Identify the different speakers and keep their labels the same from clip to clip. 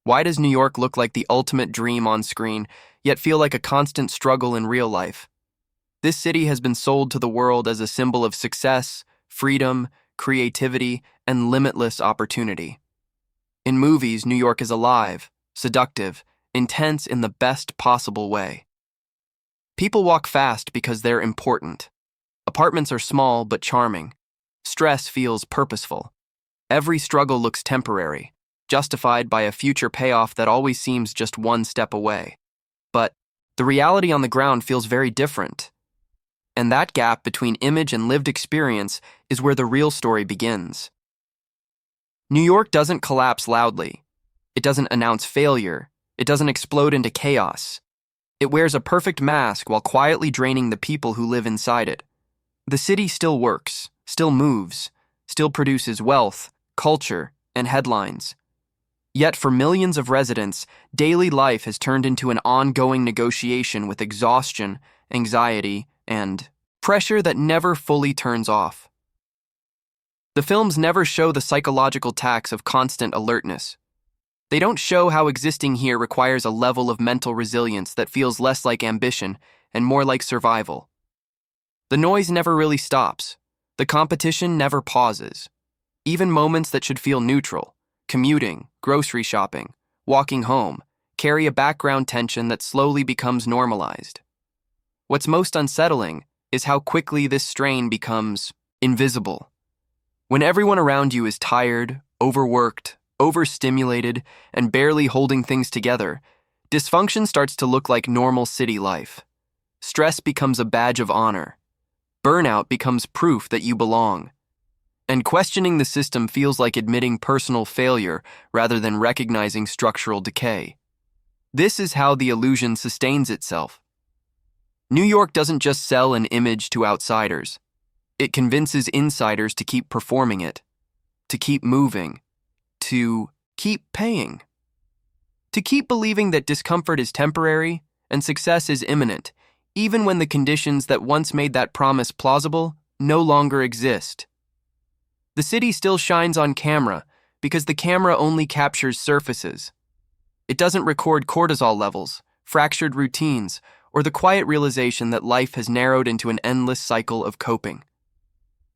Speaker 1: Why does New York look like the ultimate dream on screen, yet feel like a constant struggle in real life? This city has been sold to the world as a symbol of success, freedom, creativity, and limitless opportunity. In movies, New York is alive, seductive, intense in the best possible way. People walk fast because they're important. Apartments are small but charming. Stress feels purposeful. Every struggle looks temporary, justified by a future payoff that always seems just one step away. But the reality on the ground feels very different. And that gap between image and lived experience is where the real story begins. New York doesn't collapse loudly. It doesn't announce failure. It doesn't explode into chaos. It wears a perfect mask while quietly draining the people who live inside it. The city still works, still moves, still produces wealth, culture, and headlines. Yet for millions of residents, daily life has turned into an ongoing negotiation with exhaustion, anxiety, and pressure that never fully turns off. The films never show the psychological tax of constant alertness. They don't show how existing here requires a level of mental resilience that feels less like ambition and more like survival. The noise never really stops. The competition never pauses. Even moments that should feel neutral, commuting, grocery shopping, walking home, carry a background tension that slowly becomes normalized. What's most unsettling is how quickly this strain becomes invisible. When everyone around you is tired, overworked, overstimulated, and barely holding things together, dysfunction starts to look like normal city life. Stress becomes a badge of honor. Burnout becomes proof that you belong. And questioning the system feels like admitting personal failure rather than recognizing structural decay. This is how the illusion sustains itself. New York doesn't just sell an image to outsiders. It convinces insiders to keep performing it, to keep moving, to keep paying, to keep believing that discomfort is temporary and success is imminent, even when the conditions that once made that promise plausible no longer exist. The city still shines on camera because the camera only captures surfaces. It doesn't record cortisol levels, fractured routines, or the quiet realization that life has narrowed into an endless cycle of coping.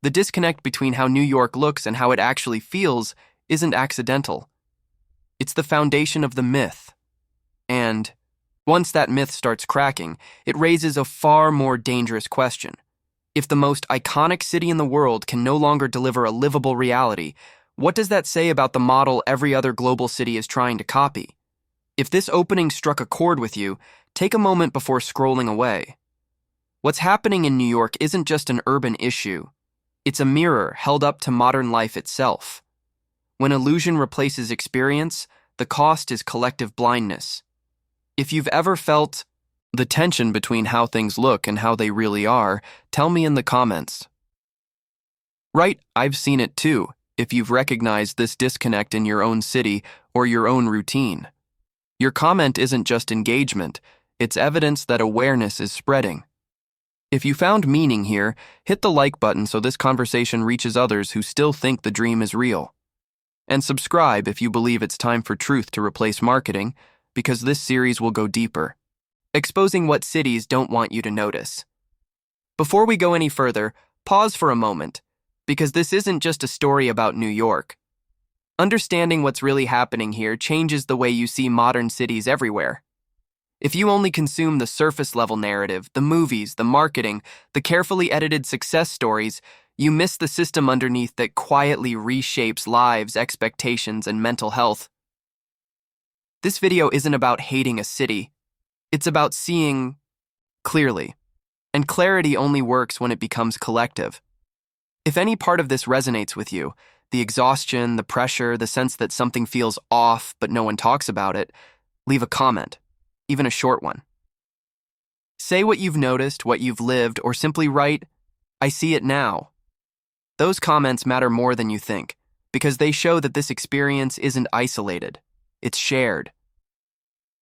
Speaker 1: The disconnect between how New York looks and how it actually feels isn't accidental. It's the foundation of the myth. And once that myth starts cracking, it raises a far more dangerous question. If the most iconic city in the world can no longer deliver a livable reality, what does that say about the model every other global city is trying to copy? If this opening struck a chord with you, take a moment before scrolling away. What's happening in New York isn't just an urban issue. It's a mirror held up to modern life itself. When illusion replaces experience, the cost is collective blindness. If you've ever felt the tension between how things look and how they really are, tell me in the comments. Right, I've seen it too, if you've recognized this disconnect in your own city or your own routine. Your comment isn't just engagement, it's evidence that awareness is spreading. If you found meaning here, hit the like button so this conversation reaches others who still think the dream is real. And subscribe if you believe it's time for truth to replace marketing, because this series will go deeper, exposing what cities don't want you to notice. Before we go any further, pause for a moment, because this isn't just a story about New York. Understanding what's really happening here changes the way you see modern cities everywhere. If you only consume the surface-level narrative, the movies, the marketing, the carefully edited success stories, you miss the system underneath that quietly reshapes lives, expectations, and mental health. This video isn't about hating a city. It's about seeing clearly. And clarity only works when it becomes collective. If any part of this resonates with you, the exhaustion, the pressure, the sense that something feels off but no one talks about it, leave a comment. Even a short one. Say what you've noticed, what you've lived, or simply write, "I see it now." Those comments matter more than you think, because they show that this experience isn't isolated, it's shared.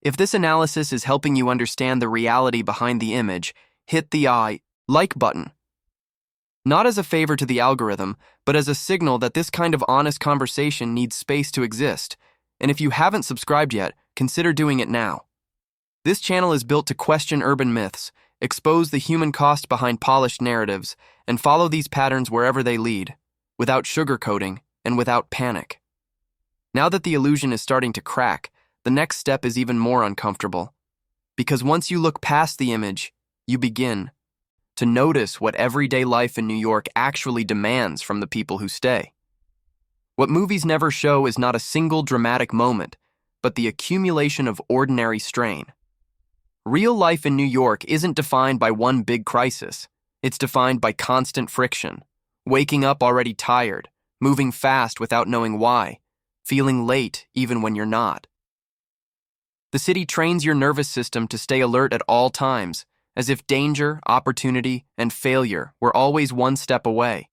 Speaker 1: If this analysis is helping you understand the reality behind the image, hit the like button. Not as a favor to the algorithm, but as a signal that this kind of honest conversation needs space to exist. And if you haven't subscribed yet, consider doing it now. This channel is built to question urban myths, expose the human cost behind polished narratives, and follow these patterns wherever they lead, without sugarcoating and without panic. Now that the illusion is starting to crack, the next step is even more uncomfortable. Because once you look past the image, you begin to notice what everyday life in New York actually demands from the people who stay. What movies never show is not a single dramatic moment, but the accumulation of ordinary strain. Real life in New York isn't defined by one big crisis. It's defined by constant friction, waking up already tired, moving fast without knowing why, feeling late even when you're not. The city trains your nervous system to stay alert at all times, as if danger, opportunity, and failure were always one step away.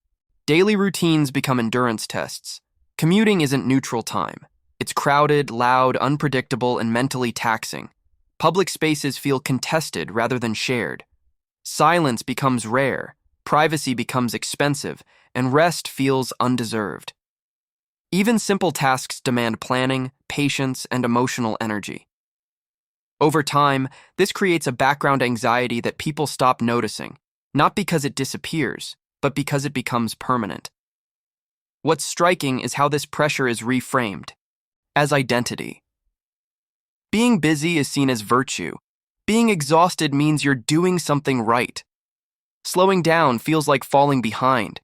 Speaker 1: Daily routines become endurance tests. Commuting isn't neutral time. It's crowded, loud, unpredictable, and mentally taxing. Public spaces feel contested rather than shared. Silence becomes rare, privacy becomes expensive, and rest feels undeserved. Even simple tasks demand planning, patience, and emotional energy. Over time, this creates a background anxiety that people stop noticing, not because it disappears, but because it becomes permanent. What's striking is how this pressure is reframed as identity. Being busy is seen as virtue. Being exhausted means you're doing something right. Slowing down feels like falling behind.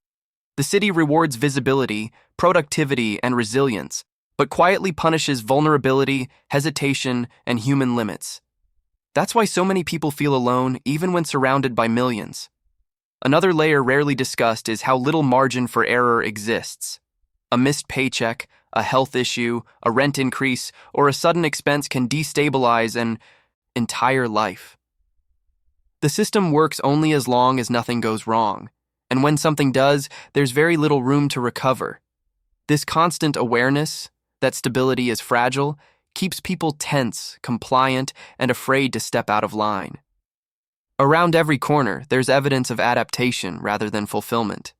Speaker 1: The city rewards visibility, productivity, and resilience, but quietly punishes vulnerability, hesitation, and human limits. That's why so many people feel alone even when surrounded by millions. Another layer rarely discussed is how little margin for error exists. A missed paycheck, a health issue, a rent increase, or a sudden expense can destabilize an entire life. The system works only as long as nothing goes wrong, and when something does, there's very little room to recover. This constant awareness that stability is fragile keeps people tense, compliant, and afraid to step out of line. Around every corner, there's evidence of adaptation rather than fulfillment.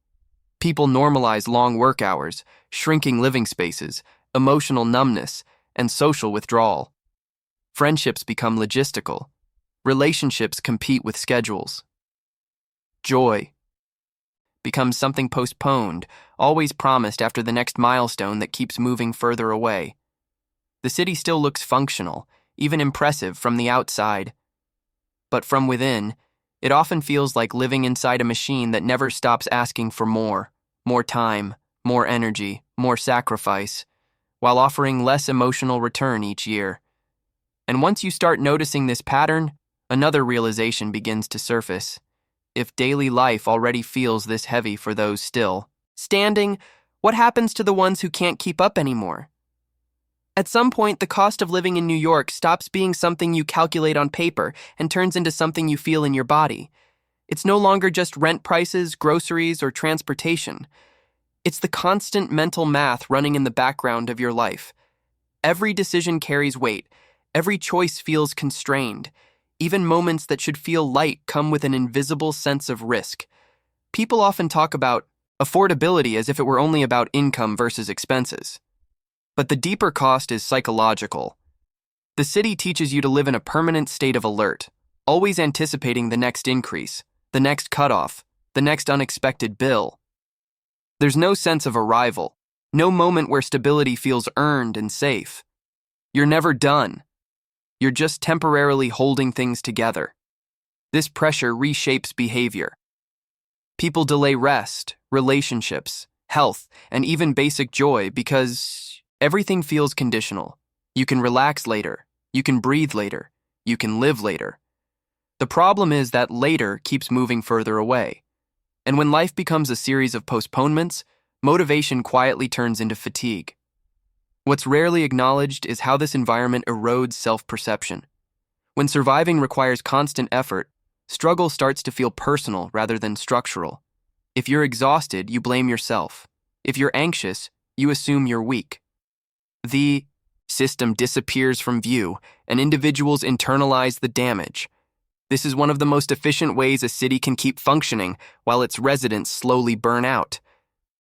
Speaker 1: People normalize long work hours, shrinking living spaces, emotional numbness, and social withdrawal. Friendships become logistical. Relationships compete with schedules. Joy becomes something postponed, always promised after the next milestone that keeps moving further away. The city still looks functional, even impressive from the outside. But from within, it often feels like living inside a machine that never stops asking for more time, more energy, more sacrifice, while offering less emotional return each year. And once you start noticing this pattern, another realization begins to surface. If daily life already feels this heavy for those still standing, what happens to the ones who can't keep up anymore? At some point, the cost of living in New York stops being something you calculate on paper and turns into something you feel in your body. It's no longer just rent prices, groceries, or transportation. It's the constant mental math running in the background of your life. Every decision carries weight. Every choice feels constrained. Even moments that should feel light come with an invisible sense of risk. People often talk about affordability as if it were only about income versus expenses. But the deeper cost is psychological. The city teaches you to live in a permanent state of alert, always anticipating the next increase, the next cutoff, the next unexpected bill. There's no sense of arrival, no moment where stability feels earned and safe. You're never done. You're just temporarily holding things together. This pressure reshapes behavior. People delay rest, relationships, health, and even basic joy because everything feels conditional. You can relax later. You can breathe later. You can live later. The problem is that later keeps moving further away. And when life becomes a series of postponements, motivation quietly turns into fatigue. What's rarely acknowledged is how this environment erodes self-perception. When surviving requires constant effort, struggle starts to feel personal rather than structural. If you're exhausted, you blame yourself. If you're anxious, you assume you're weak. The system disappears from view, and individuals internalize the damage. This is one of the most efficient ways a city can keep functioning while its residents slowly burn out.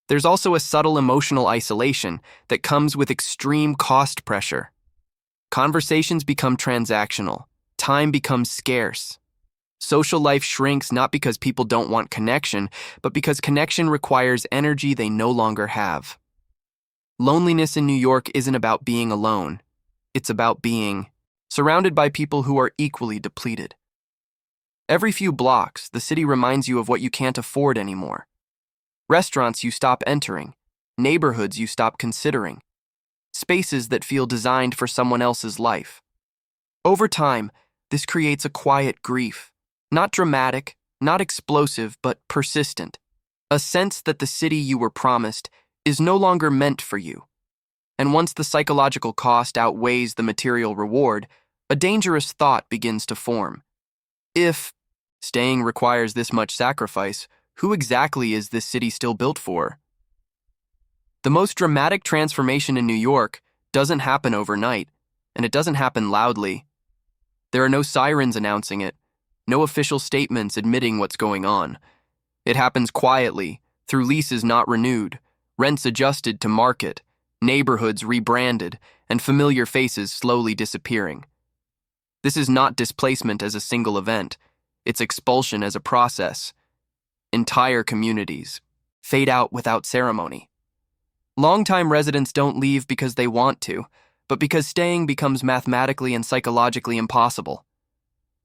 Speaker 1: There's also a subtle emotional isolation that comes with extreme cost pressure. Conversations become transactional. Time becomes scarce. Social life shrinks not because people don't want connection, but because connection requires energy they no longer have. Loneliness in New York isn't about being alone. It's about being surrounded by people who are equally depleted. Every few blocks, the city reminds you of what you can't afford anymore. Restaurants you stop entering, neighborhoods you stop considering, spaces that feel designed for someone else's life. Over time, this creates a quiet grief, not dramatic, not explosive, but persistent. A sense that the city you were promised is no longer meant for you. And once the psychological cost outweighs the material reward, a dangerous thought begins to form. If staying requires this much sacrifice, who exactly is this city still built for? The most dramatic transformation in New York doesn't happen overnight, and it doesn't happen loudly. There are no sirens announcing it, no official statements admitting what's going on. It happens quietly, through leases not renewed, rents adjusted to market, neighborhoods rebranded, and familiar faces slowly disappearing. This is not displacement as a single event, it's expulsion as a process. Entire communities fade out without ceremony. Longtime residents don't leave because they want to, but because staying becomes mathematically and psychologically impossible.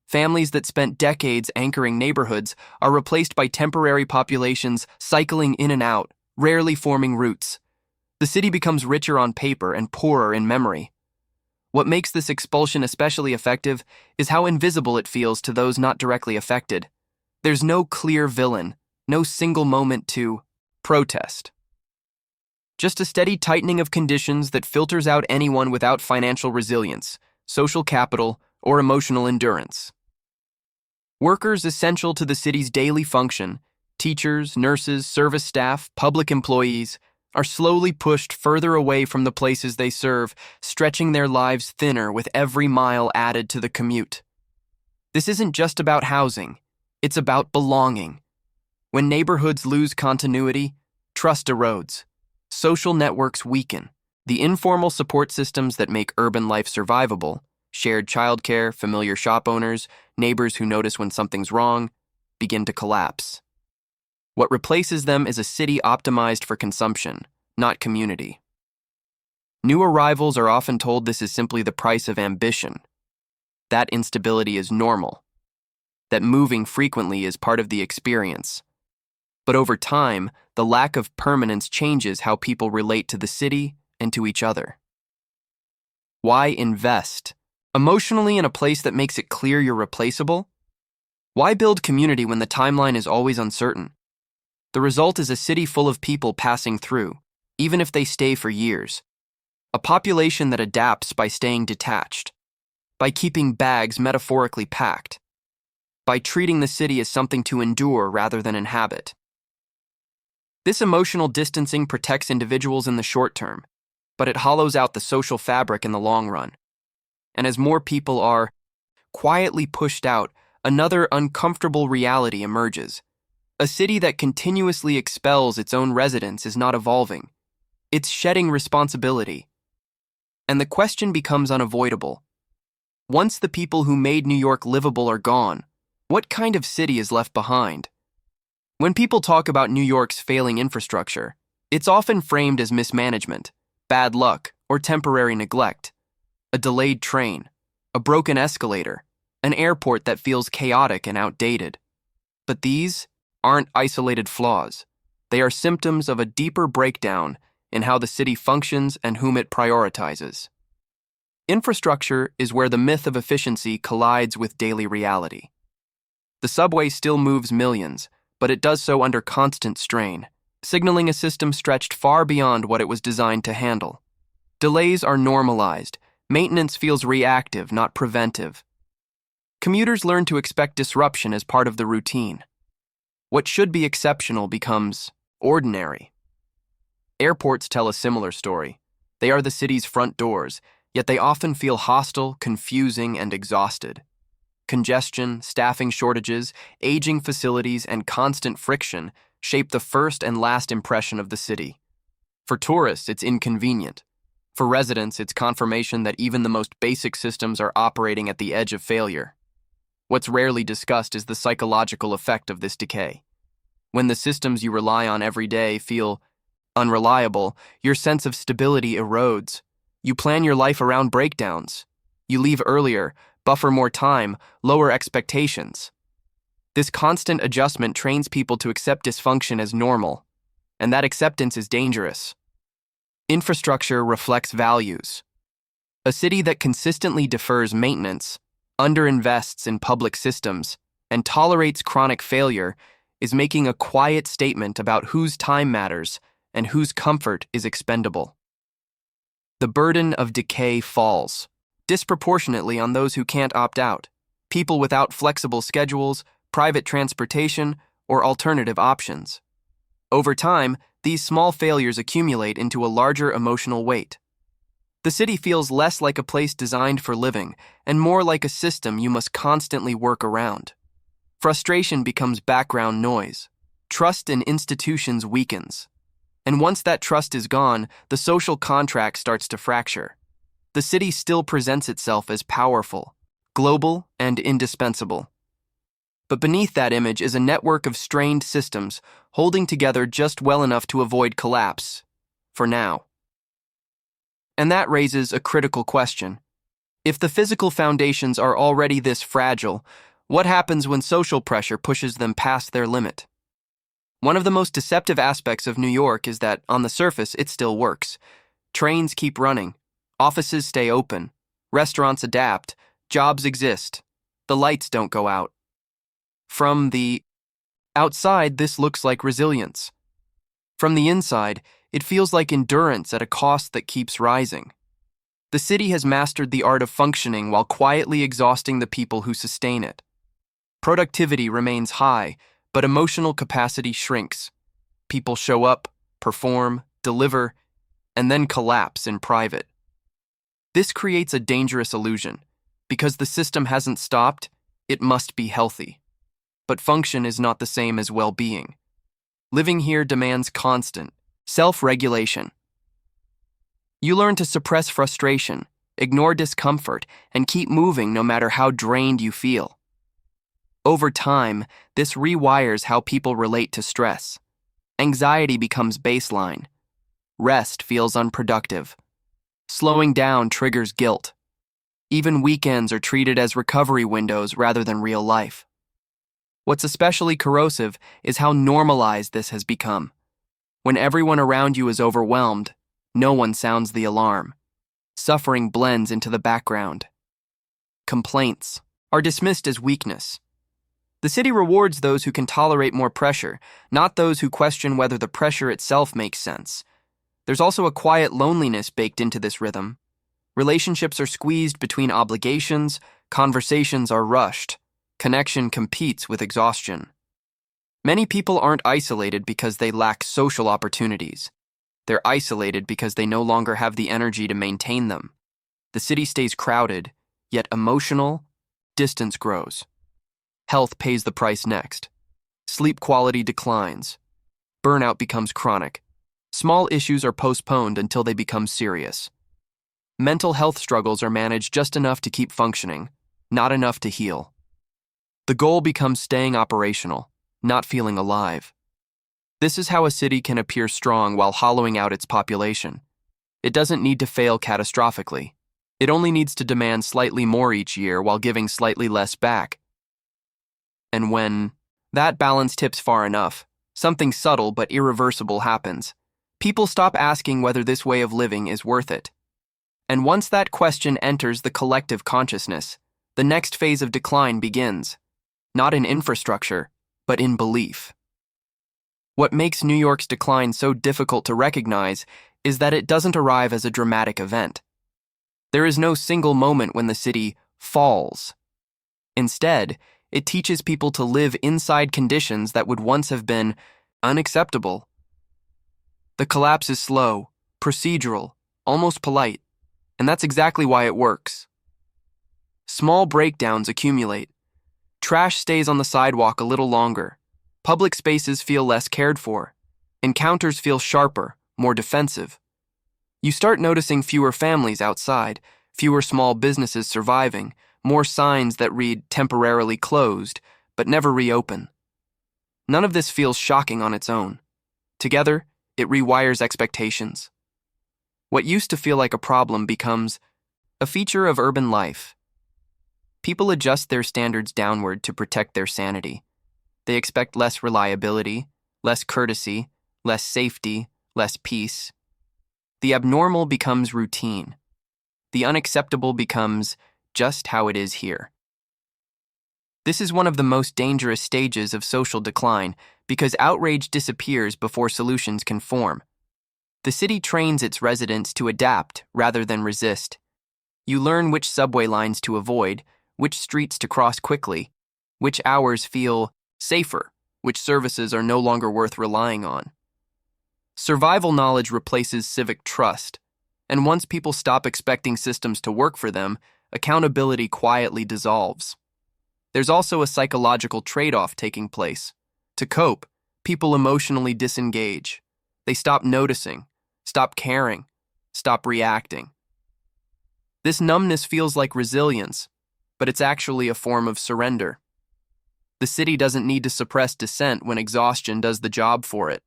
Speaker 1: Families that spent decades anchoring neighborhoods are replaced by temporary populations cycling in and out, rarely forming roots. The city becomes richer on paper and poorer in memory. What makes this expulsion especially effective is how invisible it feels to those not directly affected. There's no clear villain, no single moment to protest. Just a steady tightening of conditions that filters out anyone without financial resilience, social capital, or emotional endurance. Workers essential to the city's daily function, teachers, nurses, service staff, public employees, are slowly pushed further away from the places they serve, stretching their lives thinner with every mile added to the commute. This isn't just about housing, it's about belonging. When neighborhoods lose continuity, trust erodes. Social networks weaken. The informal support systems that make urban life survivable, shared childcare, familiar shop owners, neighbors who notice when something's wrong, begin to collapse. What replaces them is a city optimized for consumption, not community. New arrivals are often told this is simply the price of ambition. That instability is normal. That moving frequently is part of the experience. But over time, the lack of permanence changes how people relate to the city and to each other. Why invest emotionally in a place that makes it clear you're replaceable? Why build community when the timeline is always uncertain? The result is a city full of people passing through, even if they stay for years. A population that adapts by staying detached, by keeping bags metaphorically packed, by treating the city as something to endure rather than inhabit. This emotional distancing protects individuals in the short term, but it hollows out the social fabric in the long run. And as more people are quietly pushed out, another uncomfortable reality emerges. A city that continuously expels its own residents is not evolving. It's shedding responsibility. And the question becomes unavoidable. Once the people who made New York livable are gone, what kind of city is left behind? When people talk about New York's failing infrastructure, it's often framed as mismanagement, bad luck, or temporary neglect. A delayed train, a broken escalator, an airport that feels chaotic and outdated. But these aren't isolated flaws. They are symptoms of a deeper breakdown in how the city functions and whom it prioritizes. Infrastructure is where the myth of efficiency collides with daily reality. The subway still moves millions, but it does so under constant strain, signaling a system stretched far beyond what it was designed to handle. Delays are normalized. Maintenance feels reactive, not preventive. Commuters learn to expect disruption as part of the routine. What should be exceptional becomes ordinary. Airports tell a similar story. They are the city's front doors, yet they often feel hostile, confusing, and exhausted. Congestion, staffing shortages, aging facilities, and constant friction shape the first and last impression of the city. For tourists, it's inconvenient. For residents, it's confirmation that even the most basic systems are operating at the edge of failure. What's rarely discussed is the psychological effect of this decay. When the systems you rely on every day feel unreliable, your sense of stability erodes. You plan your life around breakdowns. You leave earlier, buffer more time, lower expectations. This constant adjustment trains people to accept dysfunction as normal, and that acceptance is dangerous. Infrastructure reflects values. A city that consistently defers maintenance, underinvests in public systems, and tolerates chronic failure is making a quiet statement about whose time matters and whose comfort is expendable. The burden of decay falls disproportionately on those who can't opt out, people without flexible schedules, private transportation, or alternative options. Over time, these small failures accumulate into a larger emotional weight. The city feels less like a place designed for living and more like a system you must constantly work around. Frustration becomes background noise. Trust in institutions weakens. And once that trust is gone, the social contract starts to fracture. The city still presents itself as powerful, global, and indispensable. But beneath that image is a network of strained systems holding together just well enough to avoid collapse, for now. And that raises a critical question. If the physical foundations are already this fragile, what happens when social pressure pushes them past their limit? One of the most deceptive aspects of New York is that, on the surface, it still works. Trains keep running, offices stay open, restaurants adapt, jobs exist, the lights don't go out. From the outside, this looks like resilience. From the inside, it feels like endurance at a cost that keeps rising. The city has mastered the art of functioning while quietly exhausting the people who sustain it. Productivity remains high, but emotional capacity shrinks. People show up, perform, deliver, and then collapse in private. This creates a dangerous illusion. Because the system hasn't stopped, it must be healthy. But function is not the same as well-being. Living here demands constant self-regulation. You learn to suppress frustration, ignore discomfort, and keep moving no matter how drained you feel. Over time, this rewires how people relate to stress. Anxiety becomes baseline. Rest feels unproductive. Slowing down triggers guilt. Even weekends are treated as recovery windows rather than real life. What's especially corrosive is how normalized this has become. When everyone around you is overwhelmed, no one sounds the alarm. Suffering blends into the background. Complaints are dismissed as weakness. The city rewards those who can tolerate more pressure, not those who question whether the pressure itself makes sense. There's also a quiet loneliness baked into this rhythm. Relationships are squeezed between obligations, conversations are rushed, connection competes with exhaustion. Many people aren't isolated because they lack social opportunities. They're isolated because they no longer have the energy to maintain them. The city stays crowded, yet emotional distance grows. Health pays the price next. Sleep quality declines. Burnout becomes chronic. Small issues are postponed until they become serious. Mental health struggles are managed just enough to keep functioning, not enough to heal. The goal becomes staying operational, not feeling alive. This is how a city can appear strong while hollowing out its population. It doesn't need to fail catastrophically. It only needs to demand slightly more each year while giving slightly less back. And when that balance tips far enough, something subtle but irreversible happens. People stop asking whether this way of living is worth it. And once that question enters the collective consciousness, the next phase of decline begins. Not in infrastructure, but in belief. What makes New York's decline so difficult to recognize is that it doesn't arrive as a dramatic event. There is no single moment when the city falls. Instead, it teaches people to live inside conditions that would once have been unacceptable. The collapse is slow, procedural, almost polite, and that's exactly why it works. Small breakdowns accumulate. Trash stays on the sidewalk a little longer. Public spaces feel less cared for. Encounters feel sharper, more defensive. You start noticing fewer families outside, fewer small businesses surviving, more signs that read temporarily closed, but never reopen. None of this feels shocking on its own. Together, it rewires expectations. What used to feel like a problem becomes a feature of urban life. People adjust their standards downward to protect their sanity. They expect less reliability, less courtesy, less safety, less peace. The abnormal becomes routine. The unacceptable becomes just how it is here. This is one of the most dangerous stages of social decline because outrage disappears before solutions can form. The city trains its residents to adapt rather than resist. You learn which subway lines to avoid, which streets to cross quickly, which hours feel safer, which services are no longer worth relying on. Survival knowledge replaces civic trust, and once people stop expecting systems to work for them, accountability quietly dissolves. There's also a psychological trade-off taking place. To cope, people emotionally disengage. They stop noticing, stop caring, stop reacting. This numbness feels like resilience, but it's actually a form of surrender. The city doesn't need to suppress dissent when exhaustion does the job for it.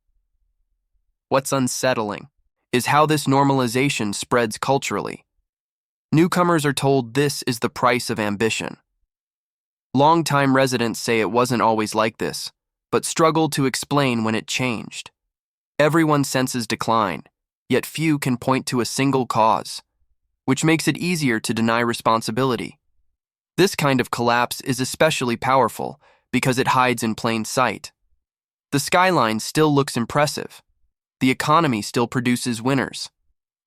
Speaker 1: What's unsettling is how this normalization spreads culturally. Newcomers are told this is the price of ambition. Longtime residents say it wasn't always like this, but struggle to explain when it changed. Everyone senses decline, yet few can point to a single cause, which makes it easier to deny responsibility. This kind of collapse is especially powerful because it hides in plain sight. The skyline still looks impressive. The economy still produces winners.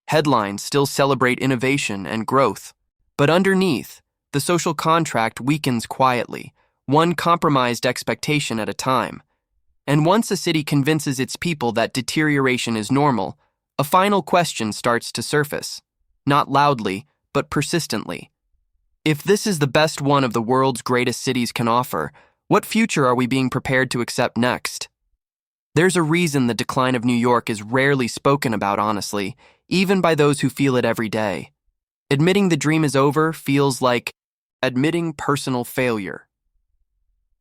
Speaker 1: Headlines still celebrate innovation and growth. But underneath, the social contract weakens quietly, one compromised expectation at a time. And once a city convinces its people that deterioration is normal, a final question starts to surface. Not loudly, but persistently. If this is the best one of the world's greatest cities can offer, what future are we being prepared to accept next? There's a reason the decline of New York is rarely spoken about honestly, even by those who feel it every day. Admitting the dream is over feels like admitting personal failure.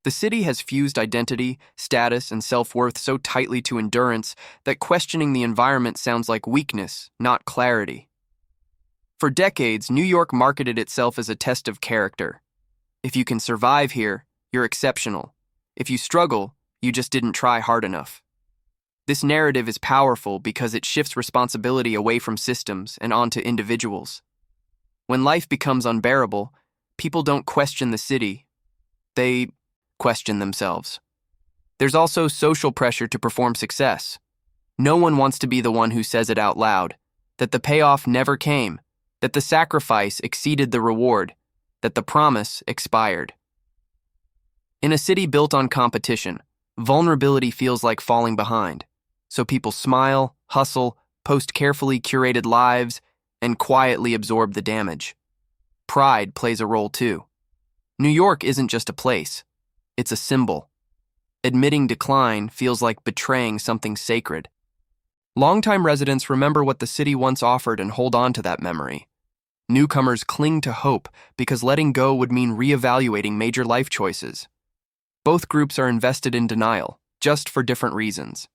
Speaker 1: The city has fused identity, status, and self-worth so tightly to endurance that questioning the environment sounds like weakness, not clarity. For decades, New York marketed itself as a test of character. If you can survive here, you're exceptional. If you struggle, you just didn't try hard enough. This narrative is powerful because it shifts responsibility away from systems and onto individuals. When life becomes unbearable, people don't question the city. They question themselves. There's also social pressure to perform success. No one wants to be the one who says it out loud, that the payoff never came, that the sacrifice exceeded the reward, that the promise expired. In a city built on competition, vulnerability feels like falling behind. So people smile, hustle, post carefully curated lives, and quietly absorb the damage. Pride plays a role too. New York isn't just a place, it's a symbol. Admitting decline feels like betraying something sacred. Longtime residents remember what the city once offered and hold on to that memory. Newcomers cling to hope because letting go would mean reevaluating major life choices. Both groups are invested in denial, just for different reasons.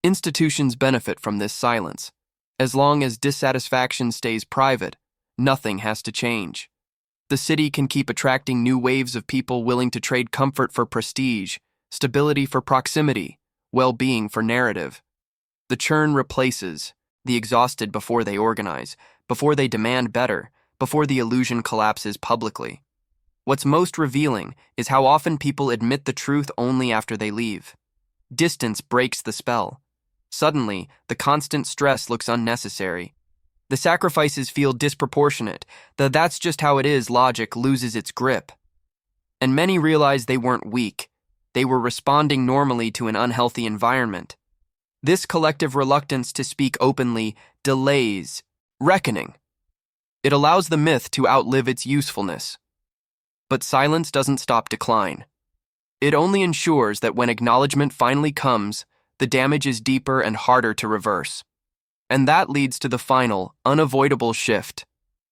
Speaker 1: Institutions benefit from this silence. As long as dissatisfaction stays private, nothing has to change. The city can keep attracting new waves of people willing to trade comfort for prestige, stability for proximity, well-being for narrative. The churn replaces the exhausted before they organize, before they demand better, before the illusion collapses publicly. What's most revealing is how often people admit the truth only after they leave. Distance breaks the spell. Suddenly, the constant stress looks unnecessary. The sacrifices feel disproportionate. The "that's just how it is" logic loses its grip. And many realize they weren't weak. They were responding normally to an unhealthy environment. This collective reluctance to speak openly delays reckoning. It allows the myth to outlive its usefulness. But silence doesn't stop decline. It only ensures that when acknowledgement finally comes, the damage is deeper and harder to reverse. And that leads to the final, unavoidable shift.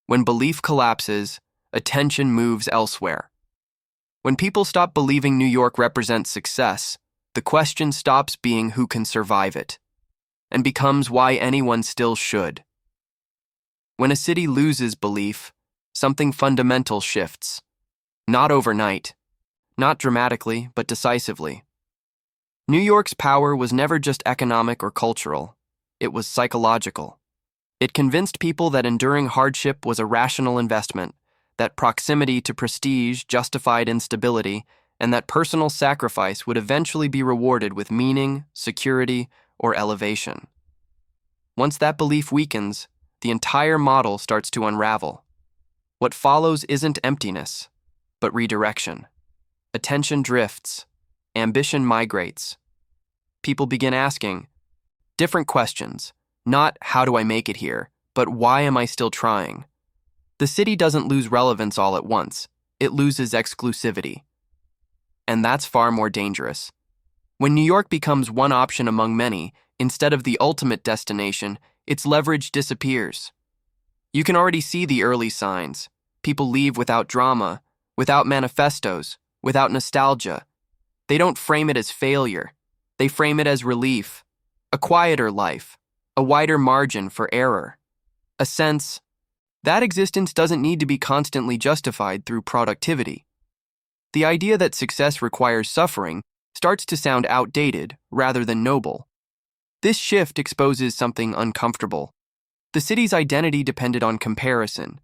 Speaker 1: When belief collapses, attention moves elsewhere. When people stop believing New York represents success, the question stops being who can survive it, and becomes why anyone still should. When a city loses belief, something fundamental shifts. Not overnight, not dramatically, but decisively. New York's power was never just economic or cultural, it was psychological. It convinced people that enduring hardship was a rational investment, that proximity to prestige justified instability, and that personal sacrifice would eventually be rewarded with meaning, security, or elevation. Once that belief weakens, the entire model starts to unravel. What follows isn't emptiness, but redirection. Attention drifts, ambition migrates. People begin asking different questions, not how do I make it here, but why am I still trying? The city doesn't lose relevance all at once, it loses exclusivity. And that's far more dangerous. When New York becomes one option among many, instead of the ultimate destination, its leverage disappears. You can already see the early signs. People leave without drama, without manifestos, without nostalgia. They don't frame it as failure. They frame it as relief, a quieter life, a wider margin for error, a sense that existence doesn't need to be constantly justified through productivity. The idea that success requires suffering starts to sound outdated rather than noble. This shift exposes something uncomfortable. The city's identity depended on comparison.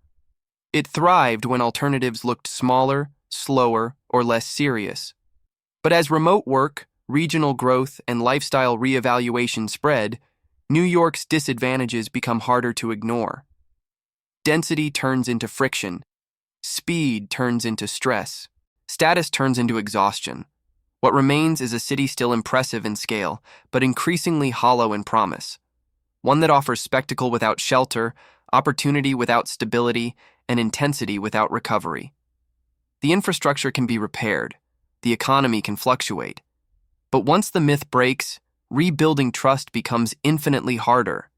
Speaker 1: It thrived when alternatives looked smaller, slower, or less serious. But as remote work, regional growth, and lifestyle reevaluation spread, New York's disadvantages become harder to ignore. Density turns into friction. Speed turns into stress. Status turns into exhaustion. What remains is a city still impressive in scale, but increasingly hollow in promise. One that offers spectacle without shelter, opportunity without stability, and intensity without recovery. The infrastructure can be repaired. The economy can fluctuate. But once the myth breaks, rebuilding trust becomes infinitely harder.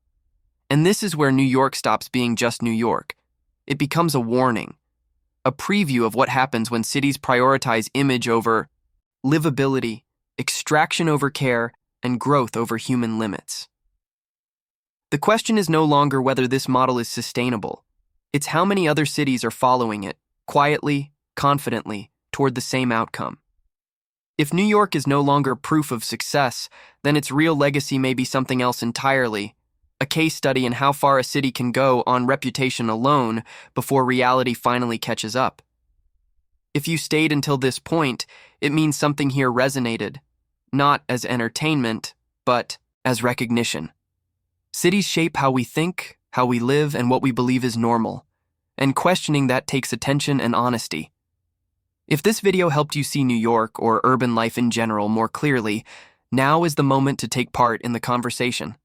Speaker 1: And this is where New York stops being just New York. It becomes a warning, a preview of what happens when cities prioritize image over livability, extraction over care, and growth over human limits. The question is no longer whether this model is sustainable. It's how many other cities are following it, quietly, confidently, toward the same outcome. If New York is no longer proof of success, then its real legacy may be something else entirely, a case study in how far a city can go on reputation alone before reality finally catches up. If you stayed until this point, it means something here resonated, not as entertainment, but as recognition. Cities shape how we think, how we live, and what we believe is normal, and questioning that takes attention and honesty. If this video helped you see New York or urban life in general more clearly, now is the moment to take part in the conversation.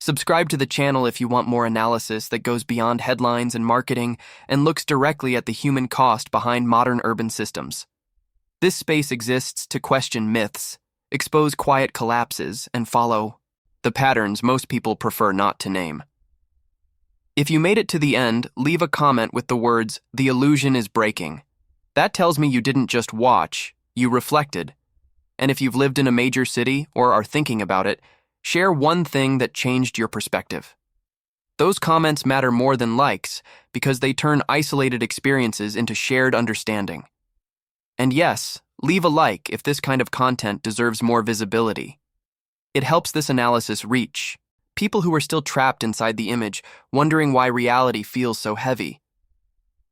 Speaker 1: Subscribe to the channel if you want more analysis that goes beyond headlines and marketing and looks directly at the human cost behind modern urban systems. This space exists to question myths, expose quiet collapses, and follow the patterns most people prefer not to name. If you made it to the end, leave a comment with the words, "The illusion is breaking." That tells me you didn't just watch, you reflected. And if you've lived in a major city or are thinking about it, share one thing that changed your perspective. Those comments matter more than likes because they turn isolated experiences into shared understanding. And yes, leave a like if this kind of content deserves more visibility. It helps this analysis reach people who are still trapped inside the image, wondering why reality feels so heavy.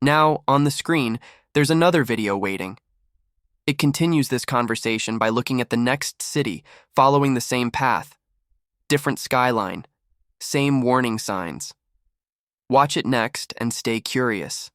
Speaker 1: Now, on the screen, there's another video waiting. It continues this conversation by looking at the next city, following the same path. Different skyline, same warning signs. Watch it next and stay curious.